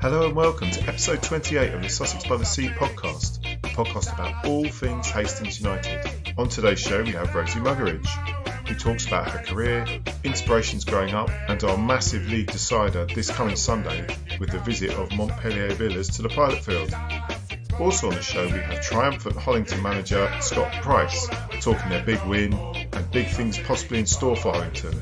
Hello and welcome to episode 28 of the Sussex by the Sea podcast, a podcast about all things Hastings United. On today's show we have Rosie Muggeridge, who talks about her career, inspirations growing up and our massive league decider this coming Sunday with the visit of Montpelier Villas to the Pilot Field. Also on the show we have triumphant Hollington Manager Scott Price talking their big win and big things possibly in store for Hollington.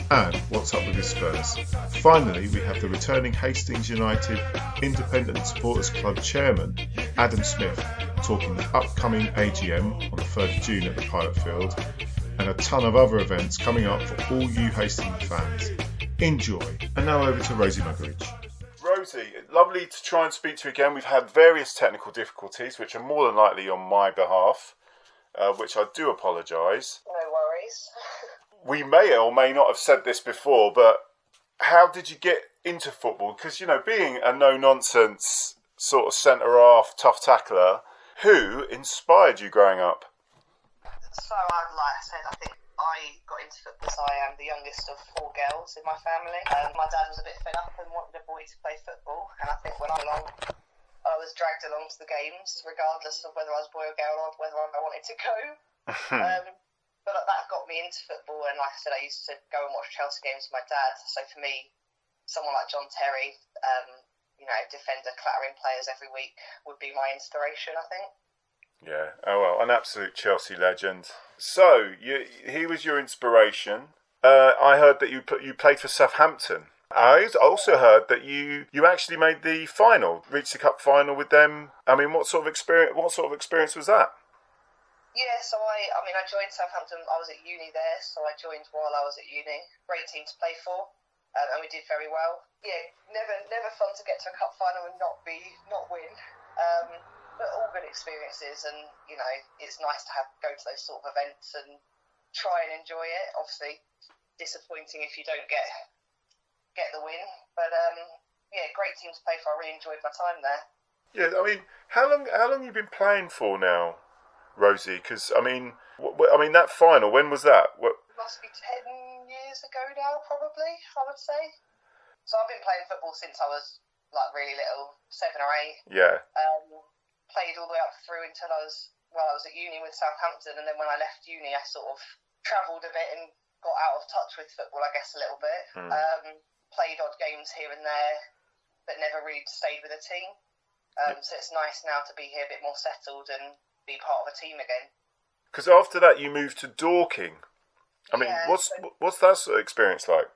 And what's up with the Spurs. Finally, we have the returning Hastings United Independent Supporters Club chairman, Adam Smith, talking the upcoming A.G.M on the 3rd of June at the Pilot Field, and a ton of other events coming up for all you Hastings fans. Enjoy. And now over to Rosie Muggeridge. Rosie, lovely to try and speak to you again. We've had various technical difficulties, which are more than likely on my behalf, which I do apologise. No worries. We may or may not have said this before, but how did you get into football? Because, you know, being a no-nonsense sort of centre-half, tough tackler, who inspired you growing up? So, like I said, I think I got into football because I am the youngest of 4 girls in my family. My dad was a bit fed up and wanted a boy to play football. And I think when I was dragged along to the games, regardless of whether I was boy or girl or whether I wanted to go. But that got me into football, and like I said, I used to go and watch Chelsea games with my dad. So for me, someone like John Terry, defender clattering players every week would be my inspiration, I think. Yeah, oh well, an absolute Chelsea legend. So, he was your inspiration. I heard that you played for Southampton. I also heard that you actually made the final, reached the cup final with them. I mean, what sort of experience was that? Yeah, so I joined Southampton. I was at uni there, so I joined while I was at uni. Great team to play for, and we did very well. Yeah, never fun to get to a cup final and not win. But all good experiences, and you know, it's nice to go to those sort of events and try and enjoy it. Obviously, disappointing if you don't get the win, but great team to play for. I really enjoyed my time there. Yeah, I mean, how long have you been playing for now, Rosie? Because I mean, that final, when was that? It must be 10 years ago now, probably. I would say. So I've been playing football since I was like really little, 7 or 8. Yeah. Played all the way up through until I was at uni with Southampton, and then when I left uni, I sort of travelled a bit and got out of touch with football, I guess, a little bit. Played odd games here and there, but never really stayed with a team. So it's nice now to be here a bit more settled and be part of a team again. Because after that, you moved to Dorking. I mean, what's that sort of experience like?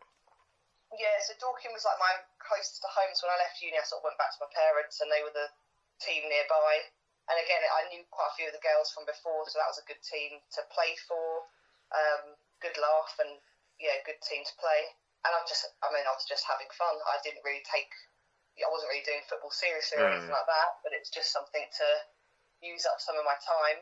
Yeah, so Dorking was like my closest to home. So when I left uni, I sort of went back to my parents, and they were the team nearby. And again, I knew quite a few of the girls from before, so that was a good team to play for. Good laugh and good team to play. And I was just having fun. I wasn't really doing football seriously or anything like that, but it's just something to use up some of my time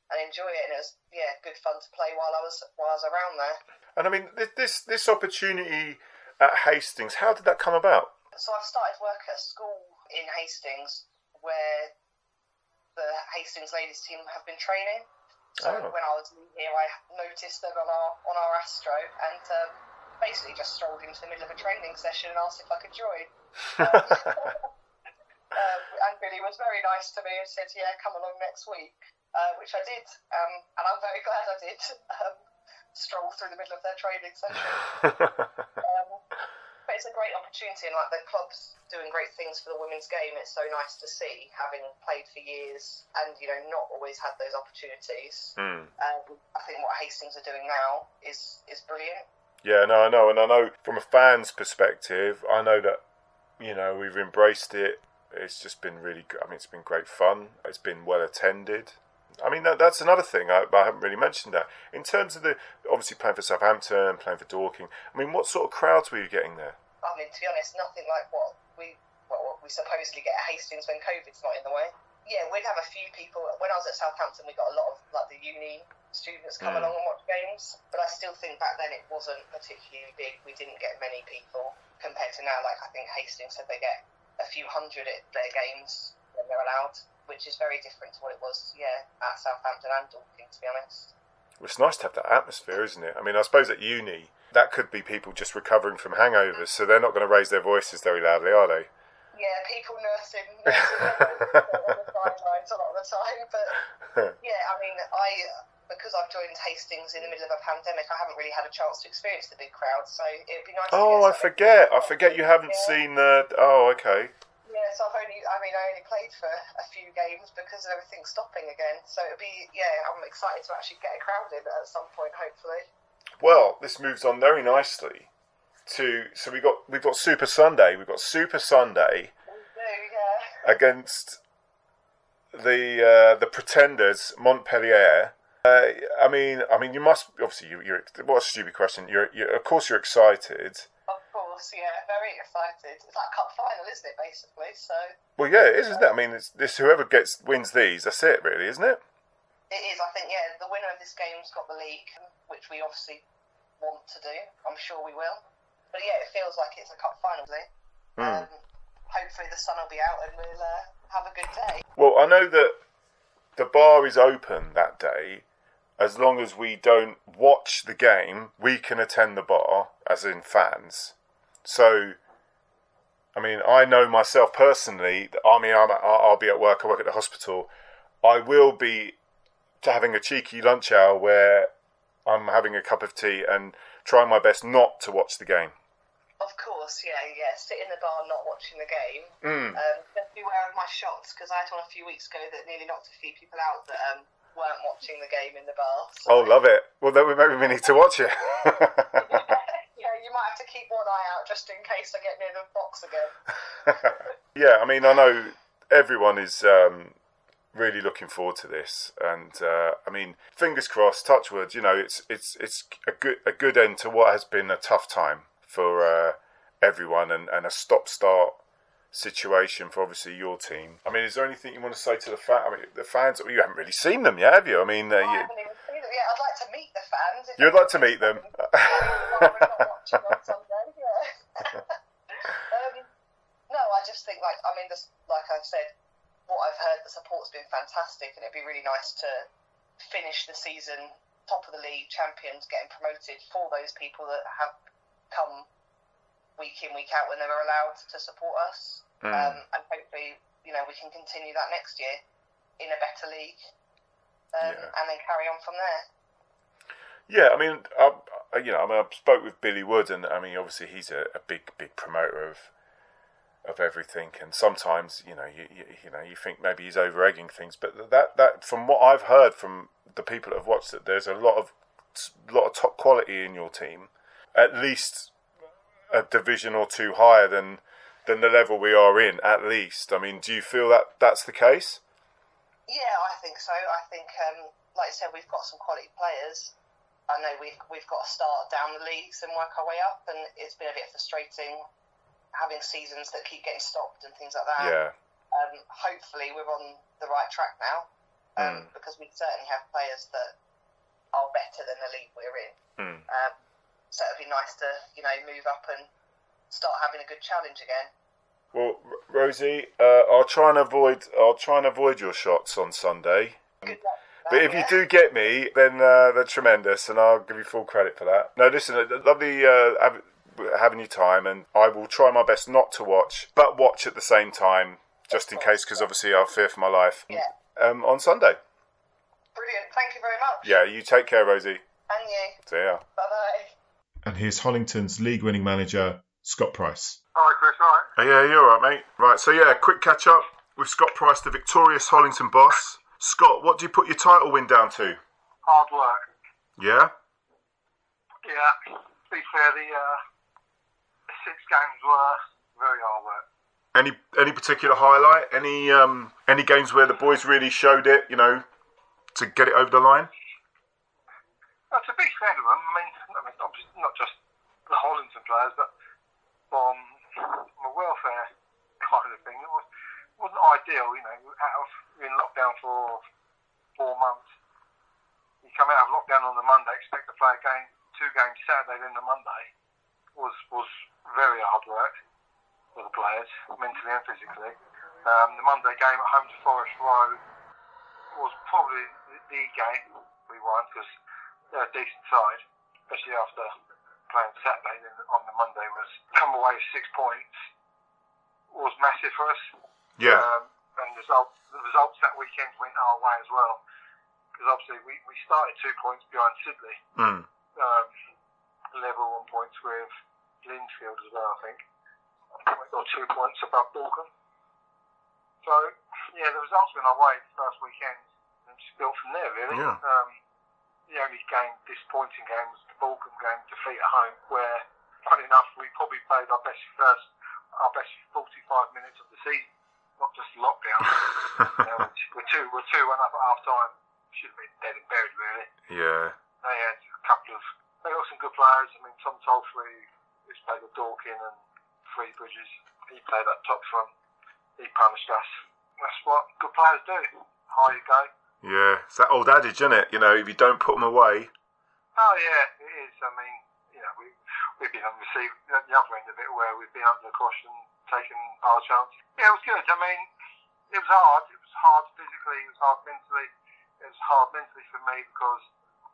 and enjoy it. And it was good fun to play while I was around there. And I mean, this opportunity at Hastings, how did that come about? So I've started work at a school in Hastings where the Hastings ladies team have been training. So when I was new here, I noticed them on our Astro and basically just strolled into the middle of a training session and asked if I could join. And Billy was very nice to me and said, "Yeah, come along next week," which I did, and I'm very glad I did. Stroll through the middle of their training session. But it's a great opportunity, and like the club's doing great things for the women's game. It's so nice to see, having played for years and not always had those opportunities. I think what Hastings are doing now is brilliant. Yeah, no, I know, and I know from a fan's perspective, I know that we've embraced it. It's just been really good. I mean, it's been great fun. It's been well attended. I mean, that's another thing. I haven't really mentioned that. In terms of obviously playing for Southampton, playing for Dorking, I mean, what sort of crowds were you getting there? I mean, to be honest, nothing like what we supposedly get at Hastings when COVID's not in the way. Yeah, we'd have a few people. When I was at Southampton, we got a lot of like the uni students come along and watch games. But I still think back then it wasn't particularly big. We didn't get many people compared to now. Like I think Hastings said they get a few hundred at their games when they're allowed, which is very different to what it was, at Southampton and Dorking, to be honest. Well, it's nice to have that atmosphere, isn't it? I mean, I suppose at uni, that could be people just recovering from hangovers, so they're not going to raise their voices very loudly, are they? Yeah, people nursing on the sidelines a lot of the time. But yeah, I mean, because I've joined Hastings in the middle of a pandemic, I haven't really had a chance to experience the big crowd. So it'd be nice. Oh, I forget you haven't seen the. Oh, okay. Yeah, so I only played for a few games because of everything stopping again. So it'll be, I'm excited to actually get a crowd in at some point, hopefully. Well, this moves on very nicely so we've got Super Sunday. We've got Super Sunday against the pretenders Montpelier. I mean, you must obviously. You're what a stupid question. You're of course you're excited. Of course, yeah, very excited. It's like cup final, isn't it? Basically, so. Well, yeah, it is, isn't it? I mean, it's this whoever wins these. That's it, really, isn't it? It is. I think the winner of this game's got the league, which we obviously want to do. I'm sure we will. But yeah, it feels like it's a cup final. Hopefully the sun will be out and we'll have a good day. Well, I know that the bar is open that day. As long as we don't watch the game, we can attend the bar, as in fans. So, I mean, I know myself personally. I'll be at work. I work at the hospital. I will be having a cheeky lunch hour where I'm having a cup of tea and trying my best not to watch the game. Of course, yeah. Sit in the bar not watching the game. Just beware of my shots, because I had one a few weeks ago that nearly knocked a few people out that weren't watching the game in the bar. So. Oh, love it. Well, then maybe we need to watch it. Yeah, you might have to keep one eye out just in case I get near the box again. Yeah, I mean, I know everyone is really looking forward to this, and I mean, fingers crossed, touch wood. You know, it's a good end to what has been a tough time for everyone, and a stop-start situation for obviously your team. I mean, is there anything you want to say to the fans? You haven't really seen them yet, have you? I mean, I haven't even seen them yet. I'd like to meet the fans. You'd like to meet them? We're not watching on Sunday, no, I just think, like I've said, what I've heard, the support's been fantastic, and it'd be really nice to finish the season top of the league, champions, getting promoted for those people that have come week in, week out when they were allowed to support us. And hopefully, we can continue that next year in a better league, and then carry on from there. Yeah, I mean, I spoke with Billy Wood, and I mean, obviously he's a big promoter of everything, and sometimes you think maybe he's over-egging things, but that from what I've heard from the people that have watched it, there's a lot of top quality in your team, at least a division or two higher than the level we are in, at least. I mean, do you feel that that's the case? Yeah, I think so. I think, like I said, we've got some quality players. I know we've got to start down the leagues and work our way up, and it's been a bit frustrating having seasons that keep getting stopped and things like that. Yeah. Hopefully we're on the right track now, because we certainly have players that are better than the league we're in. So it'd be nice to, move up and start having a good challenge again. Well, Rosie, I'll try and avoid your shots on Sunday. Good luck. But if you do get me, then they're tremendous, and I'll give you full credit for that. No, listen, lovely having your time, and I will try my best not to watch, but watch at the same time, just in case, because obviously I fear for my life. Yeah. On Sunday. Brilliant. Thank you very much. Yeah, you take care, Rosie. And you. See ya. Bye-bye. And here's Hollington's league-winning manager, Scott Price. Hi, Chris. All right. Yeah, you're all right, mate. Right, so yeah, quick catch-up with Scott Price, the victorious Hollington boss. Scott, what do you put your title win down to? Hard work. Yeah? Yeah. To be fair, the 6 games were very hard work. Any particular highlight? Any games where the boys really showed it, to get it over the line? To be fair to them, I mean, obviously not just the Hollington players, but from a welfare kind of thing, it wasn't ideal, in lockdown for 4 months. You come out of lockdown on the Monday, expect to play a game, 2 games Saturday, then the Monday, was very hard work for the players, mentally and physically. The Monday game at home to Forest Row was probably the game we won, because they're a decent side, especially after playing Saturday. Then on the Monday was come away with 6 points was massive. massive for us. Yeah. And the results that weekend went our way as well. Because obviously we started 2 points behind Sidley. Level on points with Linfield as well, I think. Or 2 points above Balkan. So, yeah, the results went our way the first weekend. And just built from there, really. Yeah. The only disappointing game was the Balkan game, defeat at home, where, funny enough, we probably played our best 45 minutes of the season, not just lockdown. We're 2-1 up at half time. Should have been dead and buried, really. Yeah. They had they got some good players. I mean, Tom Tolfrey, who's played with Dorking and Three Bridges, he played up top front. He punished us. That's what good players do. High you go. Yeah, it's that old adage, isn't it? You know, if you don't put them away. Oh yeah, it is. I mean, you know, we've been on the other end of it where we've been under the caution, taking our chances. Yeah, it was good. I mean, it was hard. It was hard physically. It was hard mentally. It was hard mentally for me because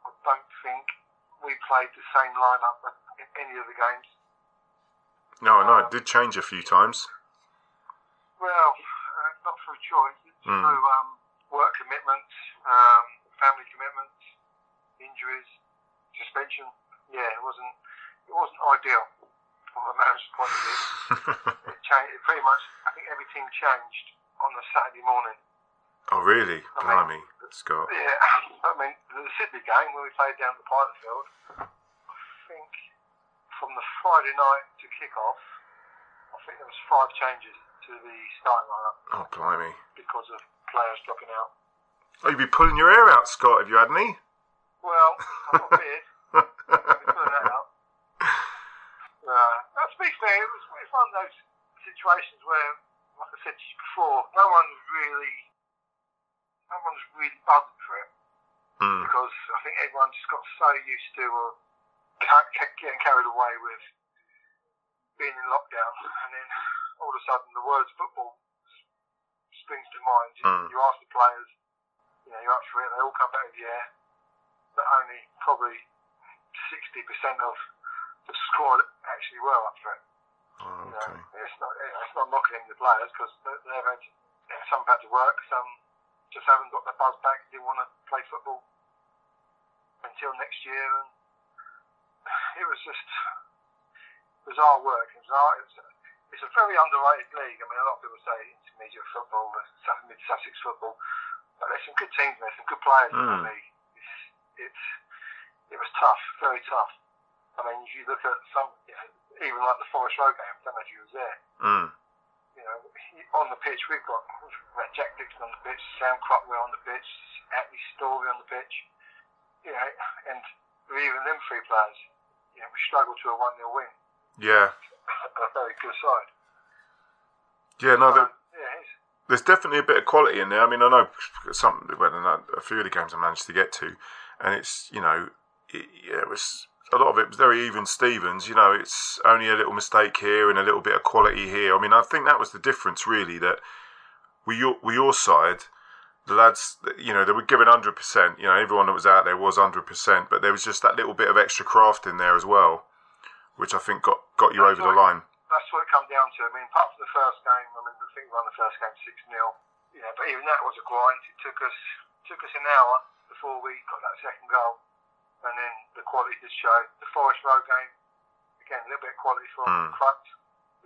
I don't think we played the same lineup in any of the games. No, I know. It did change a few times. Well, not through choice. It's through work commitments, family commitments, injuries, suspension. Yeah, it wasn't ideal from a manager's point of view. It changed. It pretty much, I think everything changed on the Saturday morning. Oh, really? Blimey, Scott. Yeah, I mean, the Sidley game, when we played down the Pilot Field, I think from the Friday night to kick-off, I think there was 5 changes to the starting lineup. Oh, blimey. Because of players dropping out. Oh, you'd be pulling your hair out, Scott, if you had any. Well, I've got a beard. I'll be pulling that out. To be fair, it's one of those situations where, like I said to you before, no one's really buzzing for it. Because I think everyone just got so used to getting carried away with being in lockdown, and then all of a sudden the words football springs to mind. You ask the players, you know, you're up for it, they all come back with yeah, but only probably 60% of the squad actually were up for it. Oh, okay. You know, it's not knocking the players because they've had some have had to work, some just haven't got their buzz back, didn't want to play football until next year, and it was our work. It's a very underrated league. I mean, a lot of people say intermediate football, mid Sussex football, but there's some good teams there, some good players in the league. It was tough, very tough. I mean, if you look at some, you know, even like the Forest Road game, I don't know if you was there. You know, on the pitch we've got Jack Dixon on the pitch, Sam Crockwell on the pitch, Atlee Story on the pitch. You know, and even them 3 players, you know, we struggled to a 1-0 win. Yeah. A very good side. Yeah, no, there's definitely a bit of quality in there. I mean, I know a few of the games I managed to get to, and it's, you know, it was a lot of it was very even Stevens. You know, it's only a little mistake here and a little bit of quality here. I mean, I think that was the difference, really, that we your side, the lads, you know, they were giving 100%. You know, everyone that was out there was 100%, but there was just that little bit of extra craft in there as well, which I think got you over the line. That's what it comes down to. I mean, apart from the first game, I mean, I think we won the first game 6-0. You know, but even that was a grind. It took us an hour before we got that second goal, and then the quality did show. The Forest Road game, again, a little bit of quality from Crut,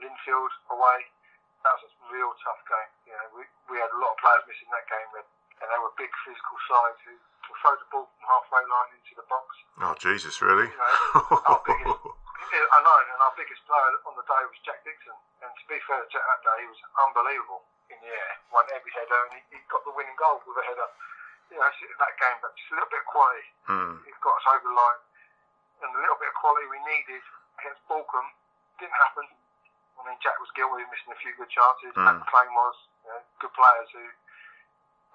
Linfield away. That was a real tough game. You know, we had a lot of players missing that game, and they were big physical sides who throw the ball from halfway line into the box. Oh, Jesus, really? You know, I know, and our biggest player on the day was Jack Dixon. And to be fair to Jack that day, he was unbelievable in the air. Won every header, and he got the winning goal with a header. You know, that game, but just a little bit of quality. He got us over the line. And the little bit of quality we needed against Balkan didn't happen. I mean, Jack was guilty of missing a few good chances. Matt McLean was, you know, good players who.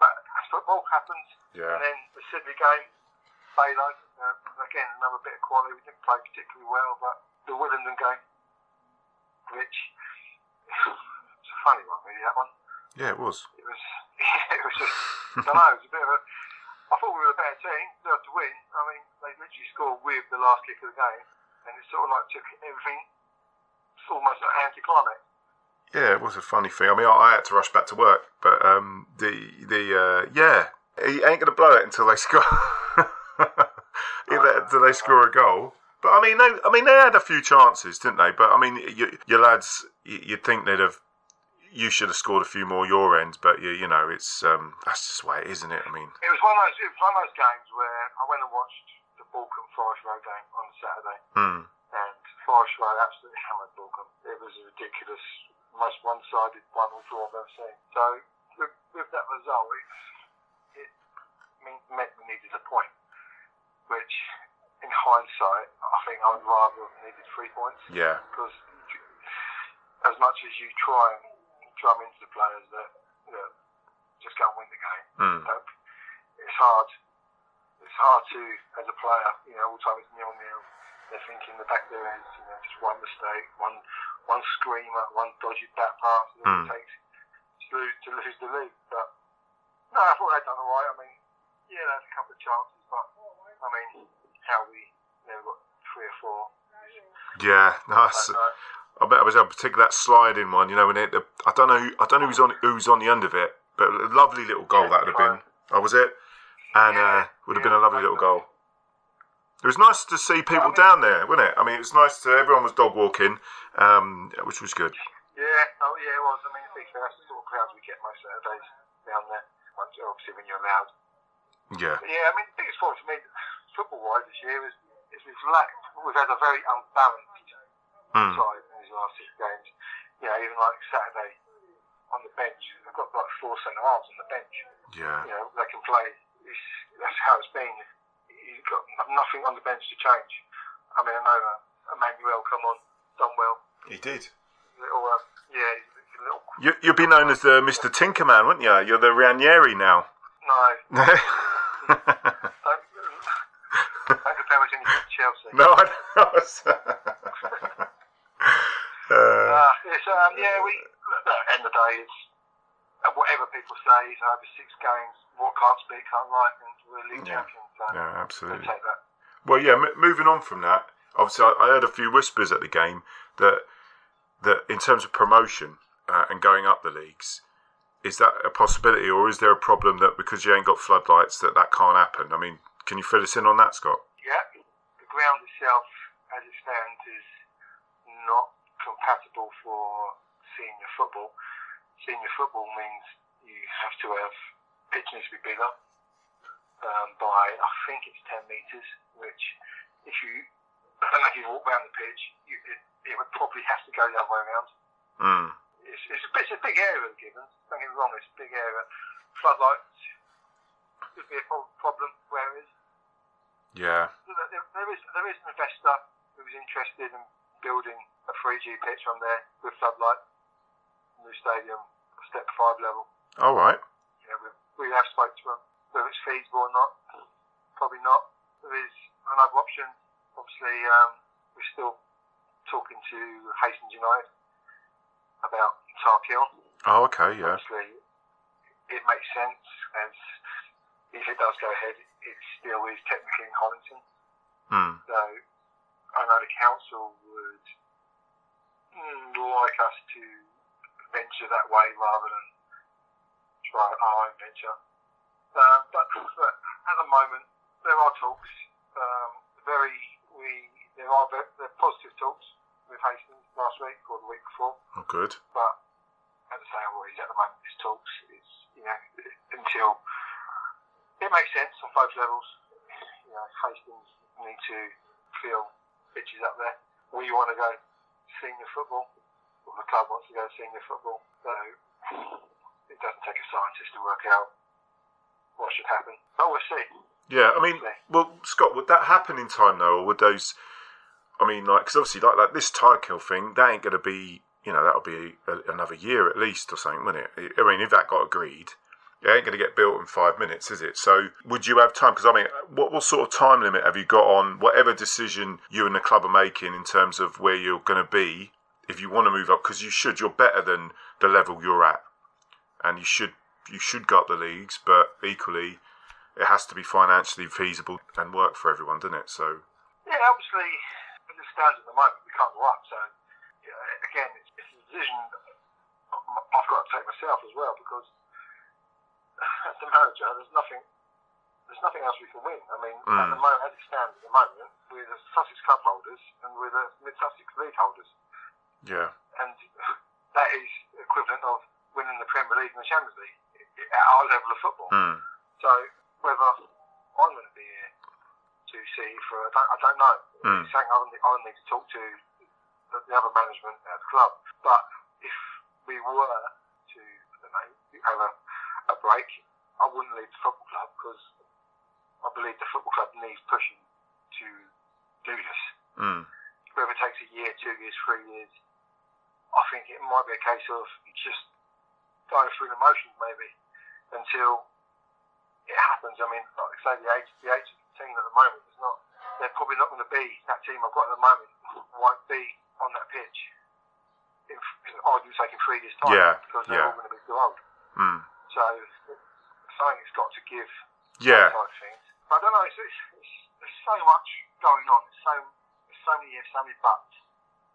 But as football happens, and then the Sidley game, Balo, again, another bit of quality. We didn't play particularly well, but the Willenden game, which it's a funny one, really, that one. Yeah, it was. It was just, I don't know, it was a bit of a. I thought we were a better team, deserved to win. I mean, they literally scored with the last kick of the game, and it sort of like took everything. It's almost an anticlimax. Yeah, it was a funny thing. I mean, I had to rush back to work, but yeah, he ain't gonna blow it until they score. Until they score a goal. But I mean, they had a few chances, didn't they? But I mean, your lads, you'd think you should have scored a few more your end. But you know, it's that's just the way it is, isn't it? I mean, it was one of those games where I went and watched the Balkan Forest Road game on Saturday, and Forest Road absolutely hammered Balkan. It was a ridiculous, most one-sided 1-1 draw I've ever seen. So with that result, it meant we needed a point, which in hindsight I think I would rather have needed 3 points. Yeah. Because as much as you try and drum into the players that just go and win the game, it's hard. It's hard to, as a player, you know, all the time it's 0-0. They're thinking in the back of their heads, you know, just one mistake, one screamer, one dodgy back pass that it takes to lose the league. But no, I thought they'd done all right. I mean, yeah, they had a couple of chances, but I mean, how we got 3 or 4. Yeah, nice. I bet I was able to take that sliding one. You know, when I don't know who's on the end of it, but a lovely little goal that would have been. Oh, was it? And would have been a lovely little goal. It was nice to see people down there, wasn't it? I mean, it was nice everyone was dog walking, which was good. Yeah, it was. I mean, that's the sort of crowds we get most Saturdays down there. Obviously, when you're allowed. Yeah. But yeah, I mean, the biggest problem for me, football-wise, this year is we've had a very unbalanced side in these last 6 games. You know, even like Saturday on the bench, they've got like 4 centre-halves on the bench. Yeah. You know, they can play. That's how it's been. You've got nothing on the bench to change. I mean, I know Emmanuel come on, done well. He did. You'll be known as the Mr. Tinkerman, wouldn't you? You're the Ranieri now. No. Don't compare me to anything Chelsea. No, I know. End of the day, it's whatever people say. It's over 6 games. What can't speak, can't write, and we're league champions. So yeah, absolutely. Take that. Well, yeah. Moving on from that, obviously, I heard a few whispers at the game that in terms of promotion and going up the leagues, is that a possibility, or is there a problem that because you ain't got floodlights that can't happen? I mean, can you fill us in on that, Scott? Yeah, the ground itself, as it stands, is not compatible for senior football. Senior football means you have to have pitch needs to be bigger by, I think it's 10 metres, which I don't know if you walk around the pitch, it would probably have to go the other way around. It's a big area, the Gibbons. Don't get me wrong, it's a big area. Floodlights could be a problem where it is. Yeah. There is an investor who's interested in building a 3G pitch on there with floodlights, new stadium, step 5 level. All right. You know, we have spoke to them. Whether it's feasible or not, probably not. There is another option. Obviously, we're still talking to Hastings United about Tarkil. Oh, okay, yeah. Obviously, it makes sense, as if it does go ahead, it still is technically in Hollington. So, I know the council would like us to venture that way rather than try our own venture. But at the moment, there are talks. There are positive talks with Hastings last week or the week before. Oh, good. But as I say, always at the moment, it's talks. It's until it makes sense on both levels. You know, Hastings need to fill pitches up there. We want to go senior football, or the club wants to go senior football. So it doesn't take a scientist to work out what should happen. But we'll see. Yeah, I mean, well, Scott, would that happen in time though, or would those? I mean, like, because obviously, like this Tykill thing, that ain't going to be, that'll be another year at least or something, wouldn't it? I mean, if that got agreed, it ain't going to get built in 5 minutes, is it? So, would you have time? Because I mean, what sort of time limit have you got on whatever decision you and the club are making in terms of where you're going to be if you want to move up? Because you're better than the level you're at, and you should go up the leagues, but equally, it has to be financially feasible and work for everyone, doesn't it? So yeah, obviously, as it stands at the moment, we can't go up. So again, it's a decision I've got to take myself as well, because as the manager, there's nothing else we can win. I mean, at the moment, as it stands at the moment, we're the Sussex Cup holders and we're the Mid-Sussex League holders. Yeah. And that is equivalent of winning the Premier League and the Champions League at our level of football. So whether I'm going to be here to see for, I don't know. It's something I need to talk to the other management at the club. But if we were to, have a break, I wouldn't leave the football club, because I believe the football club needs pushing to do this. Whether it takes a year, 2 years, 3 years, I think it might be a case of just going through the motions maybe until it happens. I mean, like I say, the age team at the moment is not. They're probably not going to be that team I've got at the moment. Won't be on that pitch. Arguably taking 3 years' time, because they're all going to be too old. So something's got to give. Yeah. Side of things. I don't know. There's so much going on. There's so many ifs, so many buts.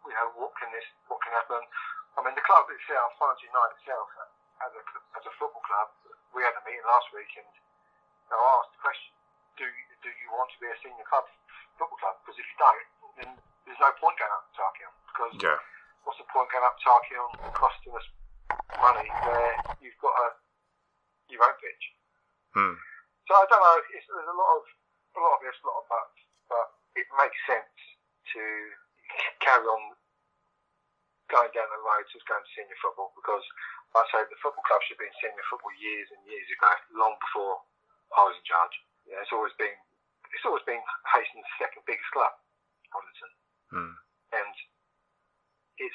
You know, what can happen? I mean, the club itself, Hollington United itself, as a football club, we had a meeting last week, and I asked the question: Do you want to be a senior football club? Because if you don't, then there's no point going up to Tarkion. Because what's the point going up to Tarkion and costing us money where you've got your own pitch? So I don't know. There's a lot of ifs, a lot of buts, but it makes sense to carry on going down the road to going to senior football, because I say the football club should be in senior football years and years ago, long before I was in charge. Yeah, it's always been Hastings' second biggest club, Hollington, and it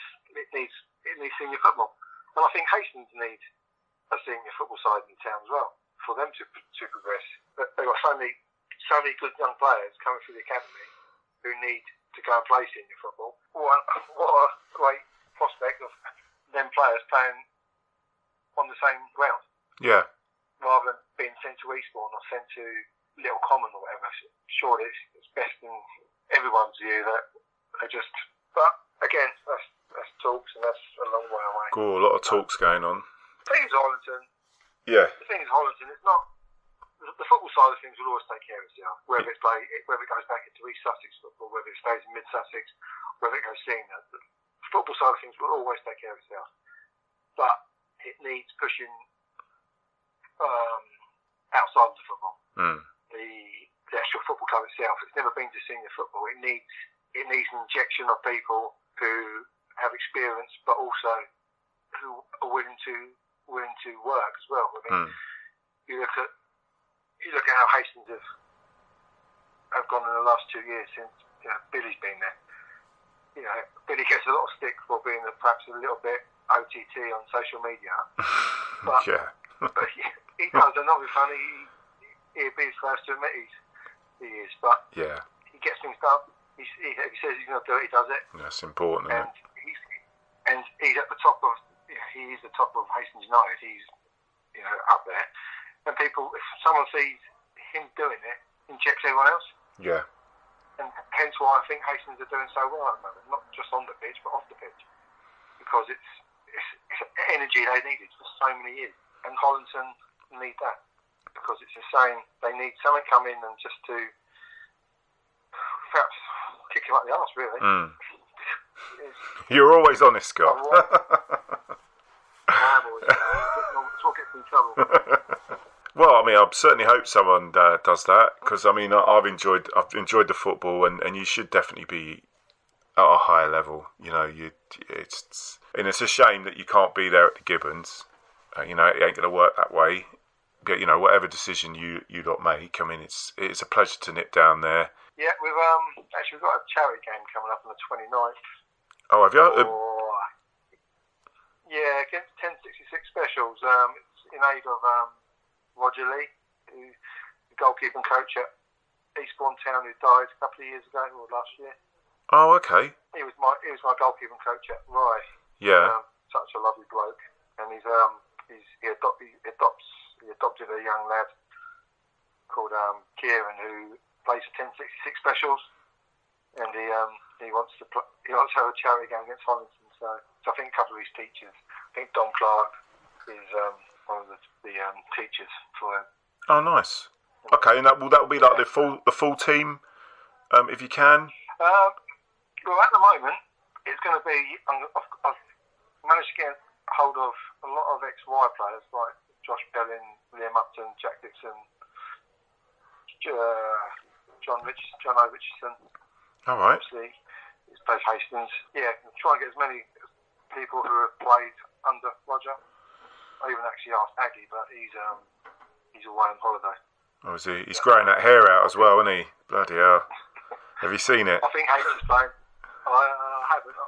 needs senior football, and I think Hastings needs a senior football side in town as well, for them to progress. But they've got so many good young players coming through the academy who need to go and play senior football. What a great prospect of them players playing on the same ground. Yeah. Rather than being sent to Eastbourne or sent to Little Common or whatever. Surely it's best in everyone's view that they just. But again, that's talks, and that's a long way away. Cool, a lot of talks going on. Things Hollington. Yeah. The thing is, Hollington, it's not. The football side of things will always take care of itself. Whether it goes back into East Sussex football, whether it stays in Mid Sussex, whether it goes senior, the football side of things will always take care of itself. But it needs pushing outside of the football. The actual football club itself. It's never been to senior football. It needs an injection of people who have experience, but also who are willing to work as well. I mean, you look at how Hastings have gone in the last 2 years since Billy's been there. You know, Billy gets a lot of stick for being perhaps a little bit OTT on social media, but but he does. And not be funny. He'd be his first to admit he is, but he gets things done. He says he's going to do it. He does it. That's important, and he's at the top of. He is the top of Hastings United. He's up there. And people, if someone sees him doing it, injects everyone else. Yeah. And hence why I think Hastings are doing so well at the moment, not just on the pitch, but off the pitch. Because it's energy they needed for so many years. And Hollington need that. Because it's the same, they need someone come in and just to perhaps kick him up the arse, really. You're always honest, Scott. Well, I mean, I certainly hope someone does that, because I mean, I've enjoyed the football, and you should definitely be at a higher level. It's a shame that you can't be there at the Gibbons. It ain't going to work that way. But whatever decision you lot make, I mean, it's a pleasure to nip down there. Yeah, we've got a charity game coming up on the 29th. Oh, have you? Yeah, against 1066 Specials. It's in aid of Roger Lee, who's the goalkeeping coach at Eastbourne Town, who died a couple of years ago, or last year. Oh, okay. He was my goalkeeping coach at Rye. Yeah. Such a lovely bloke, and he adopted a young lad called Kieran, who plays for 1066 Specials, and he wants to have a charity game against Hollington. So I think a couple of his teachers think Don Clark is one of the teachers for them. Oh, nice. Okay, and that will be like the full team, if you can. Well, at the moment, it's going to be. I've managed to get hold of a lot of ex-Y players like Josh Bellin, Liam Upton, Jack Dixon, John O. Richardson. All right. Obviously, he's played Hastings. Yeah, try and get as many people who have played under Roger. I even actually asked Aggie, but he's away on holiday. Oh, is he? He's growing that hair out as well, isn't he? Bloody hell. Have you seen it? I think H is playing. I haven't.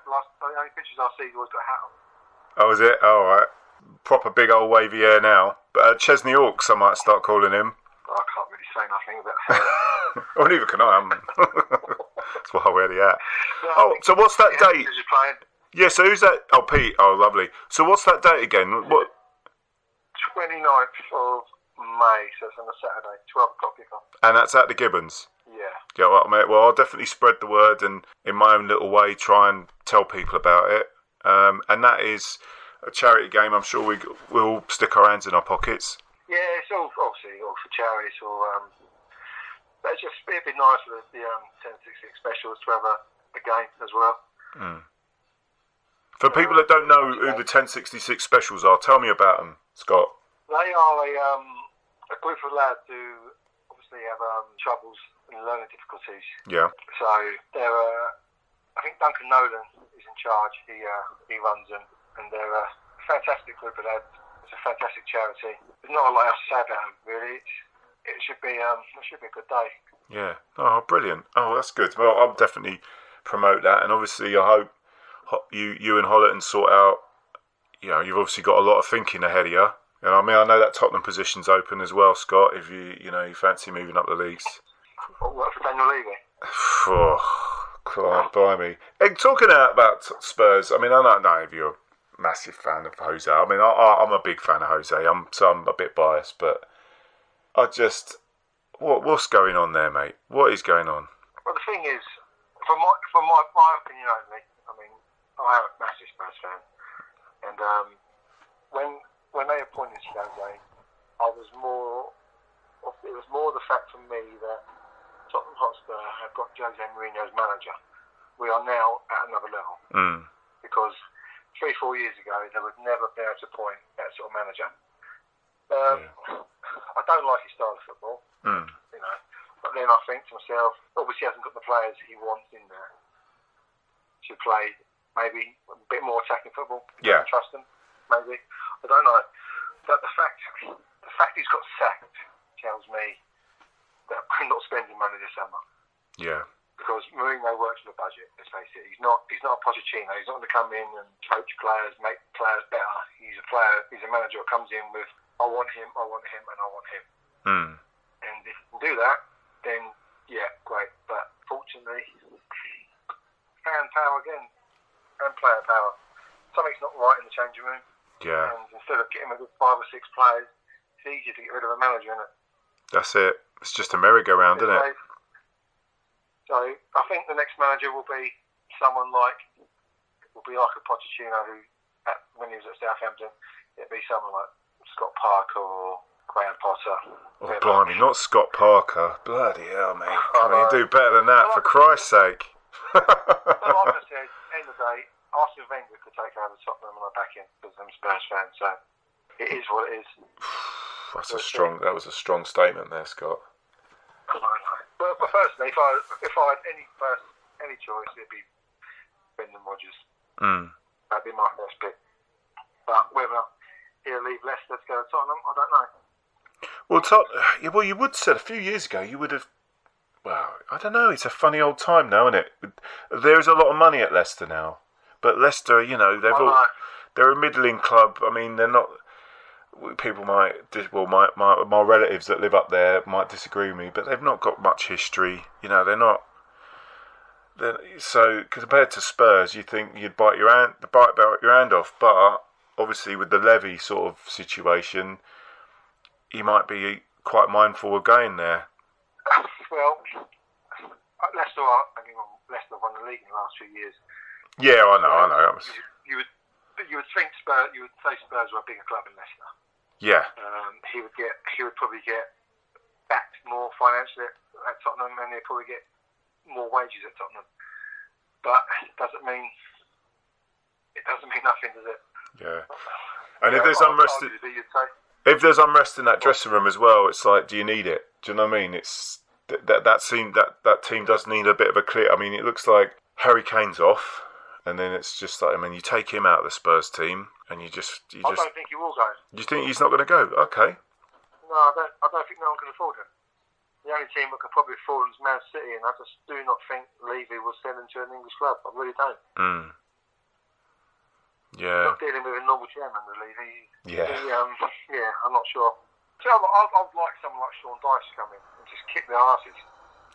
The only pictures I see, he's always got a hat on. Oh, is it? Oh, all right. Proper big old wavy hair now. But Chesney Hawks, I might start calling him. I can't really say nothing about hair. Well, neither can I. That's why I wear the hat. No, so what's that date? Yeah, so who's that? Oh, Pete. Oh, lovely. So what's that date again? What? 29th of May, so it's on a Saturday, 12 o'clock kickoff. And that's at the Gibbons? Yeah. Yeah, well, I'll definitely spread the word and in my own little way try and tell people about it. And that is a charity game. I'm sure we'll stick our hands in our pockets. Yeah, it's all obviously all for charity. So but it'd be nice for the 1066 specials to have a game as well. Mm. For people that don't know who the 1066 specials are, tell me about them, Scott. They are a group of lads who obviously have troubles and learning difficulties. Yeah. So they're, I think Duncan Nolan is in charge. He runs them, and they're a fantastic group of lads. It's a fantastic charity. There's not a lot else to say about them, really. It should be a good day. Yeah. Oh, brilliant. Oh, that's good. Well, I'll definitely promote that, and obviously I hope you and Hollington sort out. You know, you've obviously got a lot of thinking ahead of you. And I mean, I know that Tottenham position's open as well, Scott. If you fancy moving up the leagues. What for Daniel Levy? Oh, blimey. And talking about Spurs, I mean, I don't know if you're a massive fan of Jose. I mean, I'm a big fan of Jose. So I'm a bit biased, but I just, what's going on there, mate? What is going on? Well, the thing is, from my opinion only, I mean, I am a massive Spurs fan, and when they appointed Jose, it was more the fact for me that Tottenham Hotspur have got Jose Mourinho as manager. We are now at another level. Mm. Because 3-4 years ago, they would never be able to appoint that sort of manager. I don't like his style of football, but then I think to myself, obviously he hasn't got the players he wants in there to play maybe a bit more attacking football. Yeah. I don't trust him, maybe. I don't know. But the fact he's got sacked tells me that we're not spending money this summer. Yeah. Because Mourinho works with a budget, let's face it. He's not a Pochettino. He's not going to come in and coach players, make players better. He's a manager who comes in with, I want him, and I want him. Mm. And if he can do that, then yeah, great. But fortunately, fan power again, and player power. Something's not right in the changing room. Yeah. And instead of getting rid of 5 or 6 players, it's easier to get rid of a manager, isn't it? That's it. It's just a merry-go-round, isn't it? So I think the next manager will be someone like a Pochettino who, when he was at Southampton, it'd be someone like Scott Parker or Graham Potter. Oh, blimey, not Scott Parker. Bloody hell, mate. Can you do better than that, for Christ's sake? Like I said, end of the day, Arsene Wenger could take over Tottenham and I back him because I'm a Spurs fan, so it is what it is. That was a strong statement there, Scott. But personally, if I had any choice, it'd be Brendan Rodgers. Mm. That'd be my first pick. But whether he'll leave Leicester to go to Tottenham, I don't know. Well, you would said a few years ago you would have. Well, I don't know. It's a funny old time now, isn't it? There is a lot of money at Leicester now, but Leicester, they're a middling club. I mean, they're not. People might, my relatives that live up there might disagree with me, but they've not got much history. They're not. So compared to Spurs, you think you'd bite your hand off, but obviously with the Levy sort of situation, you might be quite mindful of going there. Well, Leicester won the league in the last few years. Yeah, I know. You but you would think Spurs. You would say Spurs were a bigger club in Leicester. Yeah. He would probably get backed more financially at Tottenham, and he'd probably get more wages at Tottenham. But it doesn't mean nothing, does it? Yeah. And if there's unrest, if there's unrest in that dressing room as well, it's like, do you need it? Do you know what I mean? It's that team does need a bit of a clear. I mean, it looks like Harry Kane's off, and then it's just like, I mean, you take him out of the Spurs team, and you just. I don't think he will go. You think he's not going to go? Okay. No, I don't think no one can afford him. The only team that could probably afford him is Man City, and I just do not think Levy will sell him to an English club. I really don't. Yeah. Not dealing with a normal chairman, really. I'm not sure. So I'd like someone like Sean Dyche to come in and just kick their asses.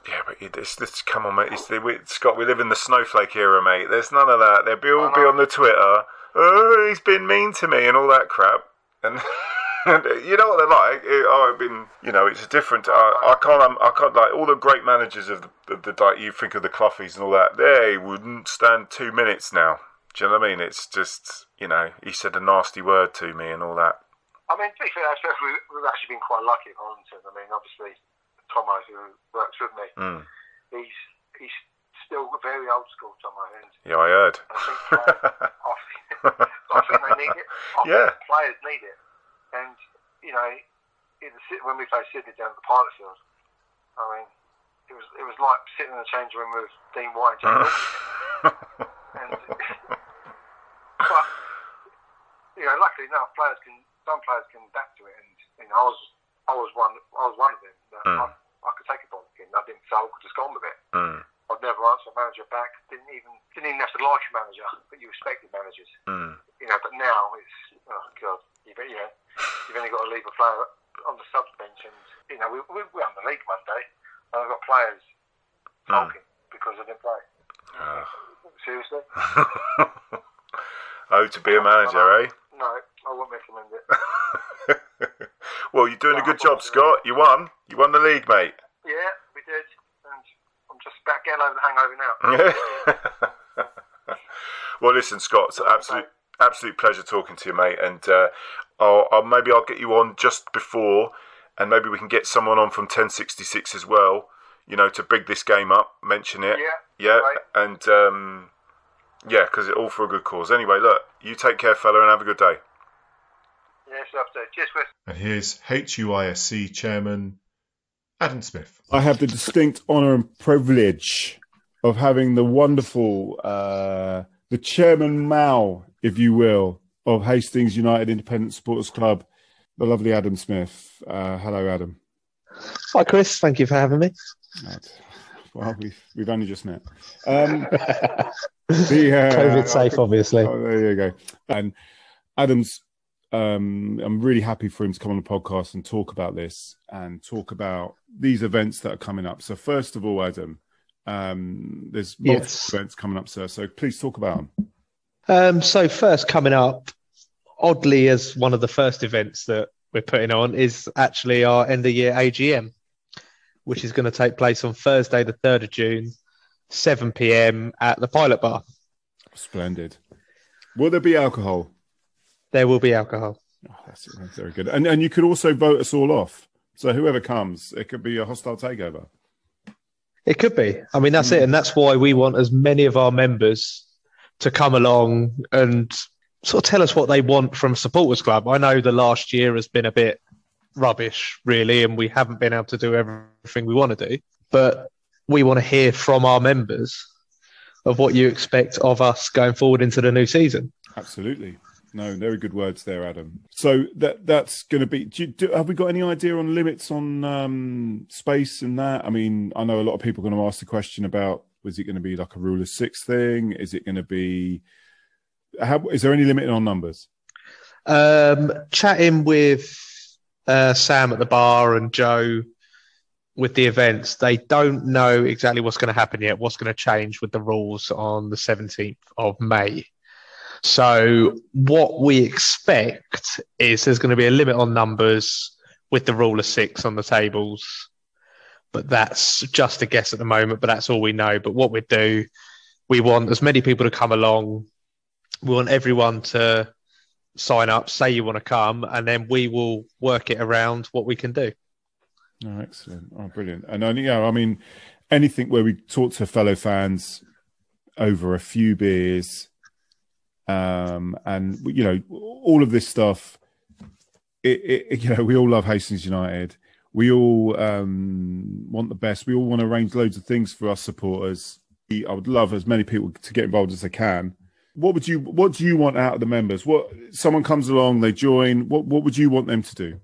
Yeah, but it's come on, mate. Scott, we live in the snowflake era, mate. There's none of that. They'll all be on the Twitter. Oh, he's been mean to me and all that crap. And you know what they're like. It's different. I can't like all the great managers of the like you think of the Cloughys and all that. They wouldn't stand 2 minutes now. Do you know what I mean? It's just, he said a nasty word to me and all that. I mean, to be fair, we've actually been quite lucky at Hollington. I mean, obviously, Tomo, who works with me, he's still very old school, Tomo. Yeah, I heard. I think they need it. I think players need it. And, when we played Sydney down at the Pilot Field, I mean, it was like sitting in the change room with Dean White and Jack but, luckily enough, some players can adapt to it. And, I was one of them. I could take a bollocking. I didn't say I could just go on with it. I'd never answer a manager back. Didn't even have to like a manager, but you respected managers. But now it's, oh God, you've only got to leave a player on the subs bench, and we won the league Monday, and I've got players sulking because I didn't play. Seriously? To be a manager, eh? No, I wouldn't recommend it. Well, you're doing a good job, Scott. You won the league, mate. Yeah, we did. And I'm just about getting over the hangover now. Well, listen, Scott, it's an absolute pleasure talking to you, mate. And maybe I'll get you on just before, and maybe we can get someone on from 1066 as well, to big this game up, mention it. Yeah. Right. And, because it's all for a good cause. Anyway, look, you take care, fella, and have a good day. Yes, after. Cheers, Chris. And here's H.U.I.S.C. Chairman Adam Smith. I have the distinct honour and privilege of having the wonderful, the Chairman Mao, if you will, of Hastings United Independent Supporters Club, the lovely Adam Smith. Hello, Adam. Hi, Chris. Thank you for having me. Well, we've only just met. COVID safe, obviously. Oh, there you go. And Adam's, I'm really happy for him to come on the podcast and talk about this and talk about these events that are coming up. So first of all, Adam, there's multiple events coming up, sir. So please talk about them. So first coming up, oddly as one of the first events that we're putting on, is actually our end of year A.G.M, which is going to take place on Thursday, the 3rd of June, 7 p.m. at the Pilot Bar. Splendid. Will there be alcohol? There will be alcohol. Oh, that's very good. And you could also vote us all off. So whoever comes, it could be a hostile takeover. It could be. I mean, that's it. And that's why we want as many of our members to come along and sort of tell us what they want from a supporters club. I know the last year has been a bit rubbish, really, and we haven't been able to do everything we want to do. But we want to hear from our members of what you expect of us going forward into the new season. Absolutely. No, very good words there, Adam. So that's going to be... have we got any idea on limits on space and that? I mean, I know a lot of people are going to ask the question about, was it going to be like a rule of 6 thing? Is it going to be... is there any limit on numbers? Chatting with Sam at the bar and Joe with the events, they don't know exactly what's going to happen yet, what's going to change with the rules on the 17th of May. So what we expect is there's going to be a limit on numbers with the rule of 6 on the tables. But that's just a guess at the moment, but that's all we know. But what we do, we want as many people to come along We want everyone to sign up, say you want to come, and then we will work it around what we can do. Oh, excellent. Oh, brilliant. And I mean, anything where we talk to fellow fans over a few beers, and all of this stuff. We all love Hastings United. We all want the best. We all want to arrange loads of things for us supporters. I would love as many people to get involved as they can. What do you want out of the members? Someone comes along, they join. What would you want them to do?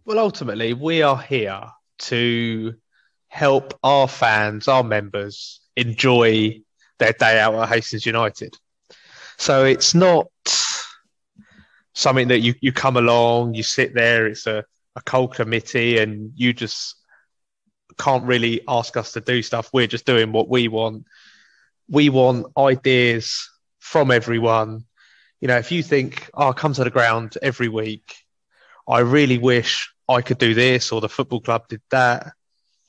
Well, ultimately, we are here to help our fans, our members, enjoy their day out at Hastings United. So it's not something that you come along, you sit there, it's a cold committee, and you just can't really ask us to do stuff. We're just doing what we want. We want ideas from everyone. If you think, I come to the ground every week, I really wish I could do this, or the football club did that.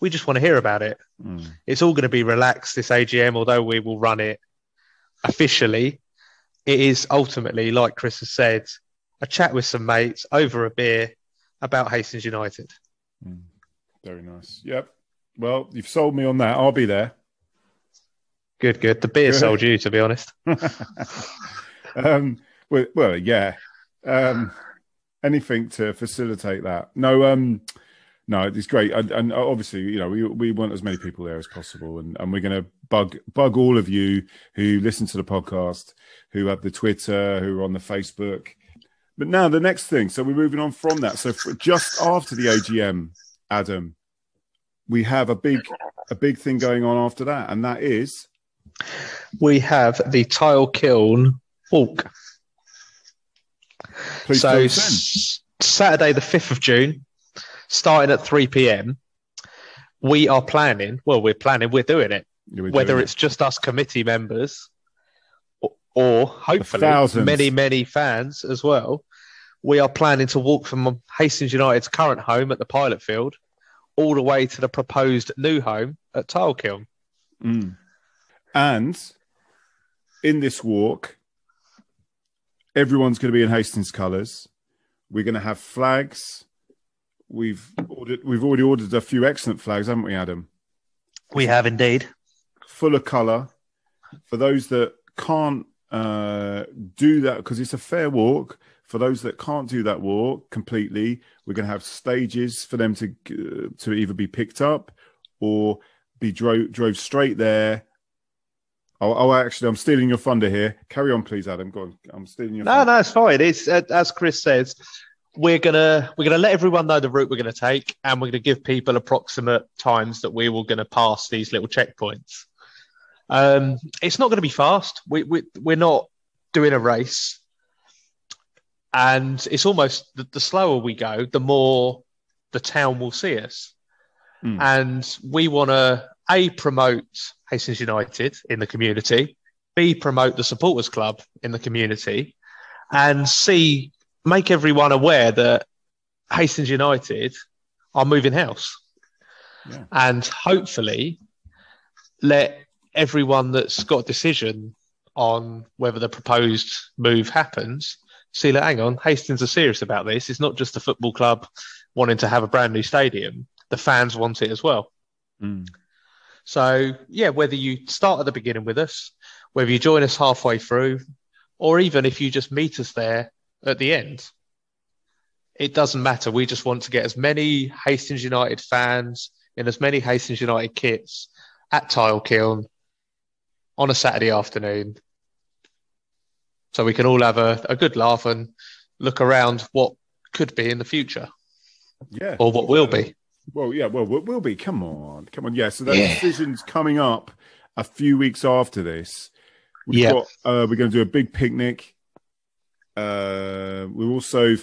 We just want to hear about it. It's all going to be relaxed, this AGM, although we will run it officially. It is ultimately, like Chris has said, a chat with some mates over a beer about Hastings United. Very nice. Yep. Well, you've sold me on that. I'll be there. Good. The beer sold you, to be honest. Well, yeah. Anything to facilitate that. No, it's great. And obviously, we want as many people there as possible. And we're going to bug all of you who listen to the podcast, who have the Twitter, who are on the Facebook. But now the next thing. So we're moving on from that. So just after the AGM, Adam, we have a big thing going on after that. And that is... we have the Tile Kiln Walk. Please so Saturday, the 5th of June, starting at 3 p.m. We're doing it. Whether it's just us committee members or hopefully many fans as well. We are planning to walk from Hastings United's current home at the Pilot Field all the way to the proposed new home at Tile Kiln. And in this walk, everyone's going to be in Hastings colours. We're going to have flags. We've already ordered a few excellent flags, haven't we, Adam? We have indeed. Full of colour. For those that can't do that, because it's a fair walk. For those that can't do that walk completely, we're going to have stages for them to either be picked up or be drove straight there. Actually, I'm stealing your thunder here. Carry on, please, Adam. Go on. I'm stealing your thunder. No, it's fine. It's as Chris says, we're gonna let everyone know the route we're gonna take, and we're gonna give people approximate times that we were gonna pass these little checkpoints. It's not gonna be fast. We're not doing a race, and it's almost the slower we go, the more the town will see us. And we want to promote Hastings United in the community, B, promote the supporters club in the community, and C, make everyone aware that Hastings United are moving house. Yeah. And hopefully let everyone that's got a decision on whether the proposed move happens see that, hang on, Hastings are serious about this. It's not just the football club wanting to have a brand new stadium. The fans want it as well. So, yeah, whether you start at the beginning with us, whether you join us halfway through, or even if you just meet us there at the end, it doesn't matter. We just want to get as many Hastings United fans in as many Hastings United kits at Tile Kiln on a Saturday afternoon, so we can all have a good laugh and look around what could be in the future. Yeah. Or what will be. Well, yeah, we'll be. Come on. Yeah, so that decision's coming up a few weeks after this. We're going to do a big picnic. We're also,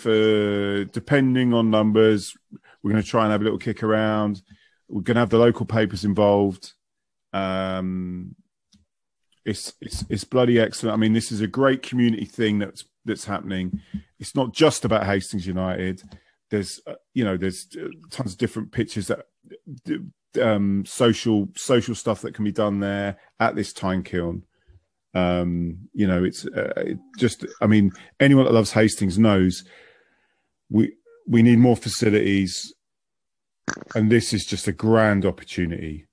depending on numbers, we're going to try and have a little kick around. We're going to have the local papers involved. It's bloody excellent. I mean, this is a great community thing that's happening. It's not just about Hastings United. There's tons of different pitches that social stuff that can be done there at this Tile Kiln. It's just, I mean, anyone that loves Hastings knows we need more facilities, and this is just a grand opportunity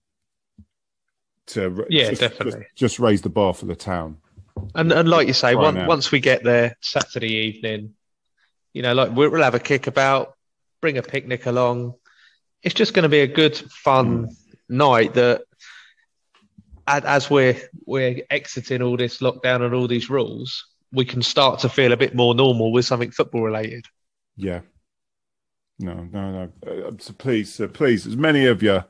to definitely just raise the bar for the town. And like you say, once we get there Saturday evening, we'll have a kickabout, bring a picnic along. It's just going to be a good, fun night that, as we're exiting all this lockdown and all these rules, we can start to feel a bit more normal with something football related. Yeah. No. So please, as many of you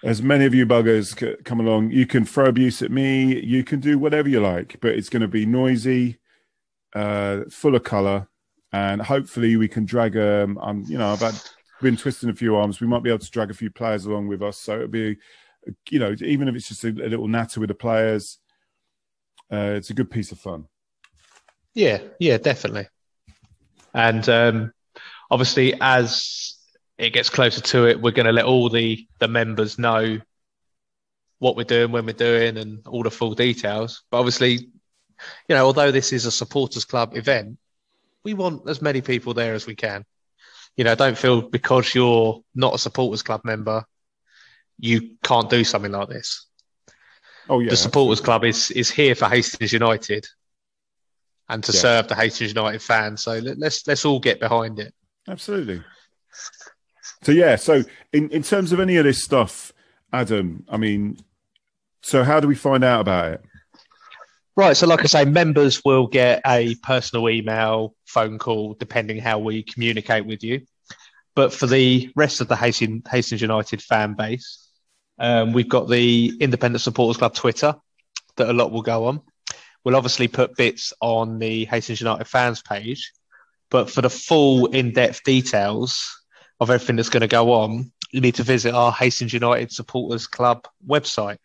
buggers come along. You can throw abuse at me. You can do whatever you like, but it's going to be noisy, full of colour, and hopefully we can drag. I've been twisting a few arms. We might be able to drag a few players along with us. So it'll be, even if it's just a little natter with the players, it's a good piece of fun. Yeah, definitely. And obviously, as it gets closer to it, we're going to let all the members know what we're doing, when we're doing, and all the full details. But obviously, although this is a supporters club event, we want as many people there as we can. Don't feel because you're not a supporters club member, you can't do something like this. Oh yeah, the supporters club is here for Hastings United and to serve the Hastings United fans. So let's all get behind it. Absolutely. So in terms of any of this stuff, Adam, I mean, so how do we find out about it? Right, so like I say, members will get a personal email, phone call, depending how we communicate with you. But for the rest of the Hastings United fan base, we've got the Independent Supporters Club Twitter that a lot will go on. We'll obviously put bits on the Hastings United fans page, but for the full in-depth details of everything that's going to go on, you need to visit our Hastings United Supporters Club website,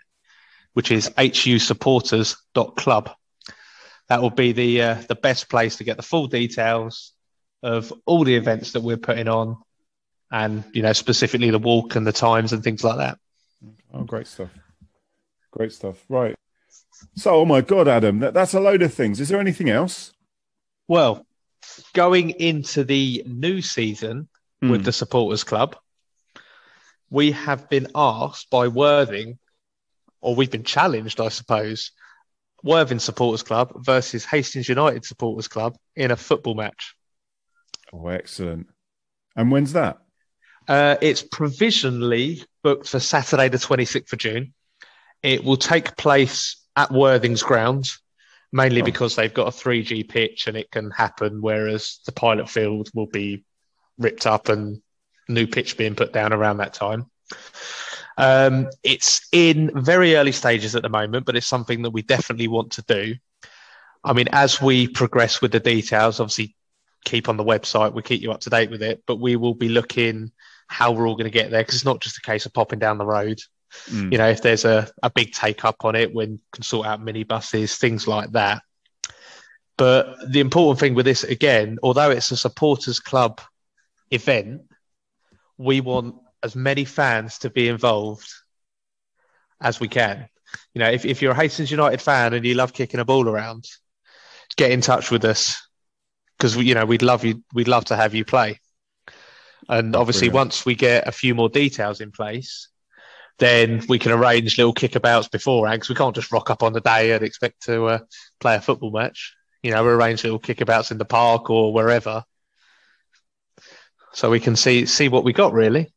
which is husupporters.club. That will be the best place to get the full details of all the events that we're putting on, and specifically the walk and the times and things like that. Oh, great stuff! Right. So, oh my God, Adam, that's a load of things. Is there anything else? Well, going into the new season with the Supporters Club, we have been asked by Worthing, or we've been challenged, I suppose, Worthing Supporters Club versus Hastings United Supporters Club in a football match. Oh, excellent. And when's that? It's provisionally booked for Saturday, the 26th of June. It will take place at Worthing's grounds, mainly because they've got a 3G pitch and it can happen, whereas the pilot field will be ripped up and new pitch being put down around that time. It's in very early stages at the moment, but it's something that we definitely want to do. I mean, as we progress with the details, obviously keep on the website, we'll keep you up to date with it, but we will be looking how we're all going to get there, because it's not just a case of popping down the road. If there's a big take up on it, we can sort out minibuses, things like that. But the important thing with this, again, although it's a supporters club event, we want as many fans to be involved as we can. If you're a Hastings United fan and you love kicking a ball around, get in touch with us, because we'd love to have you play. And obviously, once we get a few more details in place, then we can arrange little kickabouts beforehand, because we can't just rock up on the day and expect to play a football match. We arrange little kickabouts in the park or wherever, so we can see what we got, really.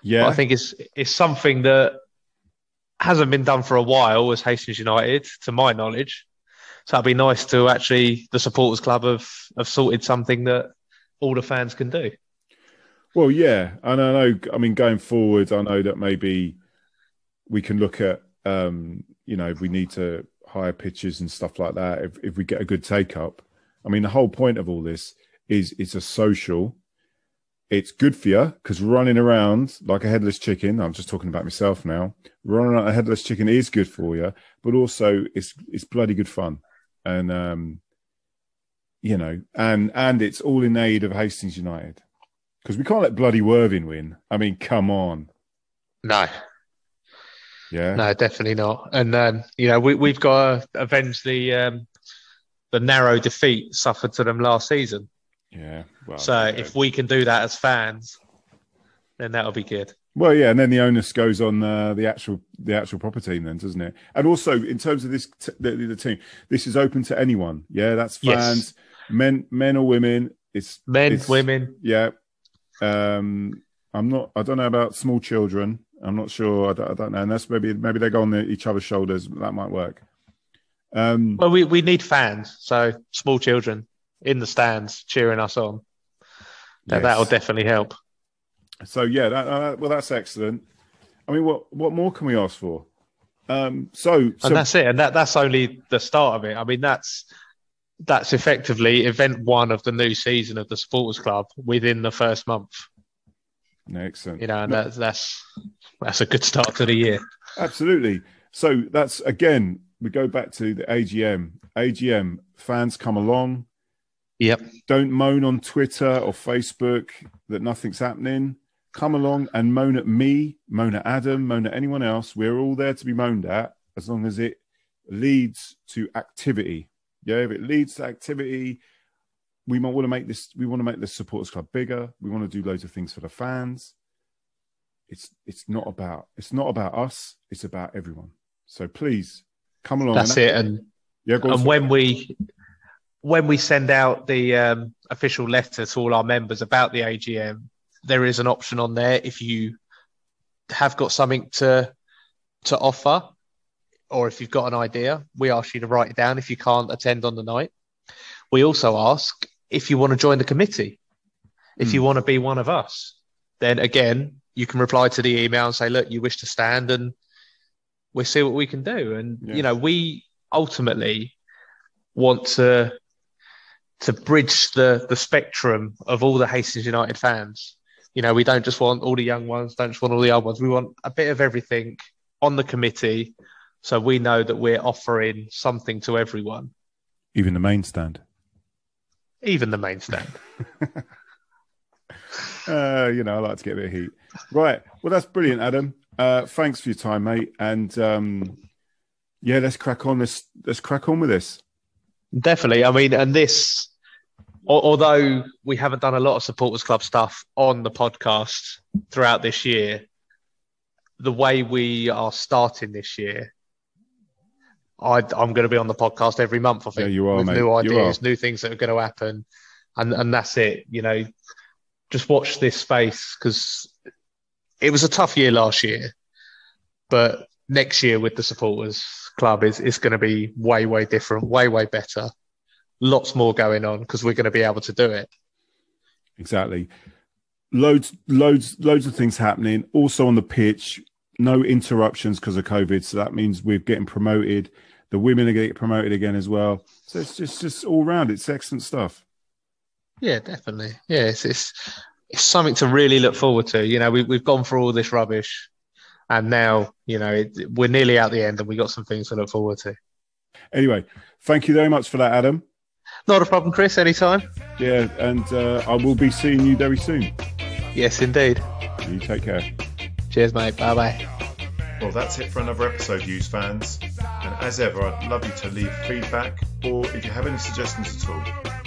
Yeah, but I think it's something that hasn't been done for a while as Hastings United, to my knowledge. So it'd be nice to actually, the supporters club have sorted something that all the fans can do. Well, yeah, and I know. I mean, going forward, I know that maybe we can look at, if we need to hire pitches and stuff like that. If we get a good take up, I mean, the whole point of all this is it's a social. It's good for you, because running around like a headless chicken, I'm just talking about myself now, running like a headless chicken is good for you, but also it's bloody good fun. And, and it's all in aid of Hastings United, because we can't let bloody Worthing win. I mean, come on. No. Yeah. No, definitely not. And we've got to avenge the narrow defeat suffered to them last season. Yeah. Well, so if we can do that as fans, then that'll be good. Well, yeah, and then the onus goes on the actual proper team, then, doesn't it? And also, in terms of this, the team, this is open to anyone. Yeah, that's fans, yes. men or women. It's women. Yeah. I don't know about small children. I'm not sure. I don't know. And that's maybe they go on each other's shoulders. That might work. Well, we need fans. So small children in the stands cheering us on. That'll definitely help. So yeah, well, that's excellent. I mean, what more can we ask for? And that's it, and that's only the start of it. I mean, that's effectively event one of the new season of the Supporters Club within the first month. Excellent. And that's a good start to the year. Absolutely. So that's, again, we go back to the A.G.M. A.G.M. fans, come along. Yep. Don't moan on Twitter or Facebook that nothing's happening. Come along and moan at me, moan at Adam, moan at anyone else. We're all there to be moaned at, as long as it leads to activity. Yeah, if it leads to activity, we want to make this Supporters Club bigger. We want to do loads of things for the fans. It's not about us. It's about everyone. So please come along. That's it. And when we send out the official letter to all our members about the AGM, there is an option on there. If you have got something to offer, or if you've got an idea, we ask you to write it down if you can't attend on the night. We also ask if you want to join the committee. If you want to be one of us, then again, you can reply to the email and say, look, you wish to stand, and we'll see what we can do. And, we ultimately want to bridge the spectrum of all the Hastings United fans. We don't just want all the young ones, don't just want all the old ones. We want a bit of everything on the committee, so we know that we're offering something to everyone. Even the main stand. Even the main stand. I like to get a bit of heat. Right. Well, that's brilliant, Adam. Thanks for your time, mate. And let's crack on. Let's crack on with this. Definitely. I mean, and this, although we haven't done a lot of Supporters Club stuff on the podcast throughout this year, the way we are starting this year, I'm going to be on the podcast every month, I think. Yeah, you are, with mate. New ideas, new things that are going to happen. And that's it. Just watch this space, because it was a tough year last year. But next year with the Supporters Club is going to be way, way different, way, way better. Lots more going on, because we're going to be able to do it. Exactly. Loads of things happening. Also on the pitch, no interruptions because of COVID. So that means we're getting promoted. The women are getting promoted again as well. So it's just all round. It's excellent stuff. Yeah, definitely. Yeah, it's something to really look forward to. We've gone through all this rubbish, and now, we're nearly out the end, and we've got some things to look forward to. Anyway, thank you very much for that, Adam. Not a problem, Chris. Anytime. Yeah, and I will be seeing you very soon. Yes, indeed. You take care. Cheers, mate. Bye-bye. Well, that's it for another episode, Hughes fans. And as ever, I'd love you to leave feedback, or if you have any suggestions at all,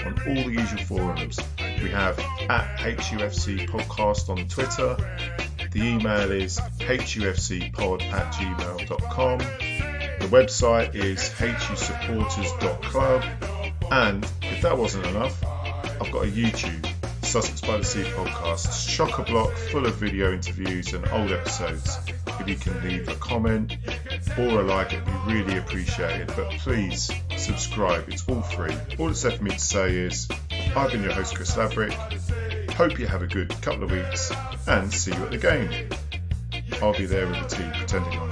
on all the usual forums. We have at H.U.I.S.C podcast on Twitter. The email is hufcpod@gmail.com. The website is husupporters.club. And if that wasn't enough, I've got a YouTube, Sussex by the Sea podcast, chock-a-block full of video interviews and old episodes. If you can leave a comment or a like, it'd be really appreciated. But please subscribe, it's all free. All that's left for me to say is, I've been your host, Chris Laverick. Hope you have a good couple of weeks, and see you at the game. I'll be there with the team pretending I'm